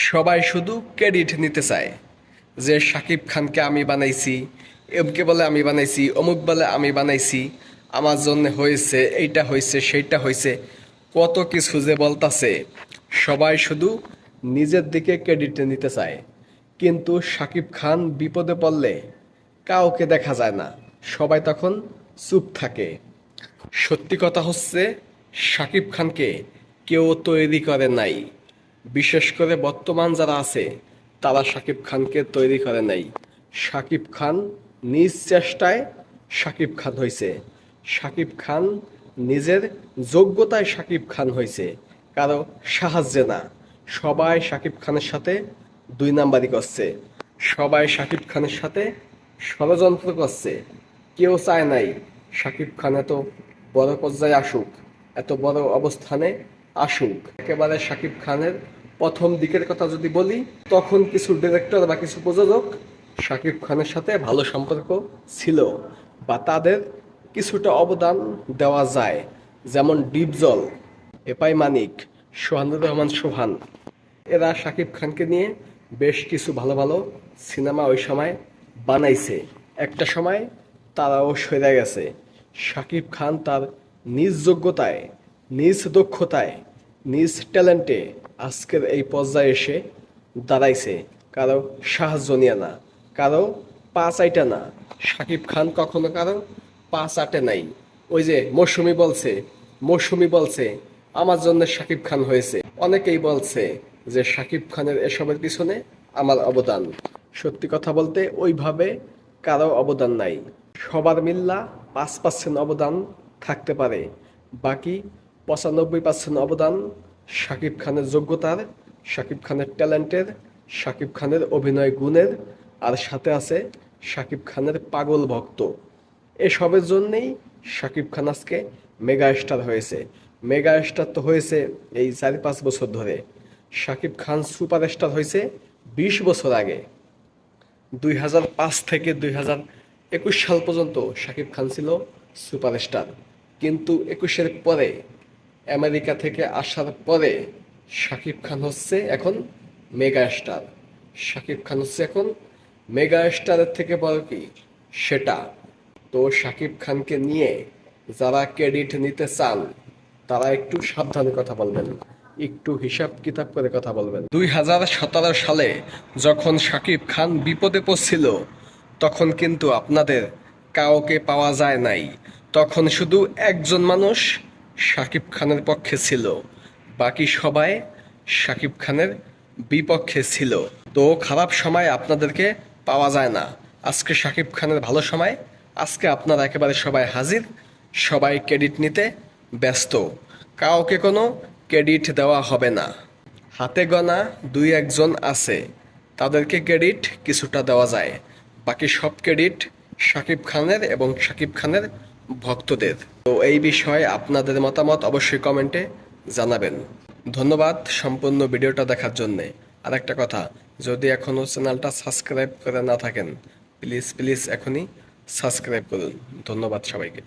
সবাই শুধু ক্রেডিট নিতে চায় যে শাকিব খানকে আমি বানাইছি, এমকে বলে আমি বানাইছি, অমুক বলে আমি বানাইছি, আমার জন্য হয়েছে, এইটা হয়েছে, সেইটা হয়েছে, কত কিছু যে বলতাছে। সবাই শুধু নিজের দিকে ক্রেডিট নিতে চায়, কিন্তু শাকিব খান বিপদে পড়লে কাউকে দেখা যায় না, সবাই তখন চুপ থাকে। সত্যি কথা হচ্ছে, শাকিব খানকে কেউ তৈরি করে নাই। বিশেষ করে বর্তমান যারা আছে তারা শাকিব খানকে তৈরি করে নাই। শাকিব খান নিজ চেষ্টায় শাকিব খান হয়েছে। শাকিব খান নিজের যোগ্যতায় শাকিব খান হয়েছে, কারো সাহায্যে না। সবাই শাকিব খানের সাথে দুই নাম্বারি করছে, সবাই শাকিব খানের সাথে ষড়যন্ত্র করছে। কেউ চায় নাই শাকিব খান এত বড় পর্যায়ে আসুক, এত বড় অবস্থানে আসুক। একেবারে শাকিব খানের প্রথম দিকের কথা যদি বলি, তখন কিছু ডিরেক্টর বা কিছু প্রযোজক শাকিব খানের সাথে ভালো সম্পর্ক ছিল, বা তাদের কিছুটা অবদান দেওয়া যায়। যেমন ডিপজল, এপাই মানিক, সোহানুর রহমান সোহান, এরা শাকিব খানকে নিয়ে বেশ কিছু ভালো ভালো সিনেমা ওই সময় বানাইছে। একটা সময় তারাও সরে গেছে। শাকিব খান তার নিজ যোগ্যতায়, নিজ দক্ষতায়, নিজ ট্যালেন্টে আজকের এই পর্যায়ে এসে দাঁড়াইছে। কারো সাহায্য নিয়ে না, কারো পা চাইটা না। শাকিব খান কখনো কারো পা চাটে নাই। ওই যে মৌসুমি বলছে আমার জন্য শাকিব খান হয়েছে। অনেকেই বলছে যে শাকিব খানের এসবের পিছনে আমার অবদান। সত্যি কথা বলতে ওইভাবে কারো অবদান নাই। সবার মিল্লা 5% অবদান থাকতে পারে, বাকি 95% অবদান শাকিব খানের যোগ্যতার, শাকিব খানের ট্যালেন্টের, শাকিব খানের অভিনয় গুণের, আর সাথে আছে শাকিব খানের পাগল ভক্ত। এসবের জন্যেই শাকিব খান আজকে মেগা স্টার হয়েছে। মেগা স্টার তো হয়েছে এই 4-5 বছর ধরে। শাকিব খান সুপার স্টার হয়েছে 20 বছর আগে। 2005 থেকে 2021 সাল পর্যন্ত শাকিব খান ছিল সুপারস্টার, কিন্তু 21-এর পরে, আমেরিকা থেকে আসার পরে শাকিব খান হচ্ছে এখন মেগা স্টার। শাকিব খান হচ্ছে এখন মেগা স্টারের থেকে বড় কি সেটা। তো শাকিব খানকে নিয়ে যারা ক্রেডিট নিতে চান তারা একটু সাবধানে কথা বলবেন, একটু হিসাব কিতাব করে কথা বলবেন। 2017 সালে যখন শাকিব খান বিপদে পড়ছিল, তখন কিন্তু আপনাদের কাউকে পাওয়া যায় নাই। তখন শুধু একজন মানুষ শাকিব খানের পক্ষে ছিল, বাকি সবাই শাকিব খানের বিপক্ষে ছিল। তো খারাপ সময় আপনাদেরকে পাওয়া যায় না। আজকে শাকিব খানের ভালো সময়, আজকে আপনারা একেবারে সবাই হাজির, সবাই ক্রেডিট নিতে ব্যস্ত। কাউকে কোনো ক্রেডিট দেওয়া হবে না। হাতে গোনা 2-1 জন আছে, তাদেরকে ক্রেডিট কিছুটা দেওয়া যায়, বাকি সব ক্রেডিট শাকিব খানের এবং শাকিব খানের ভক্তদের। তো এই বিষয়ে আপনাদের মতামত অবশ্যই কমেন্টে জানাবেন। ধন্যবাদ সম্পূর্ণ ভিডিওটা দেখার জন্যে। আর একটা কথা, যদি এখনও চ্যানেলটা সাবস্ক্রাইব করে না থাকেন, প্লিজ প্লিজ এখনই সাবস্ক্রাইব করুন। ধন্যবাদ সবাইকে।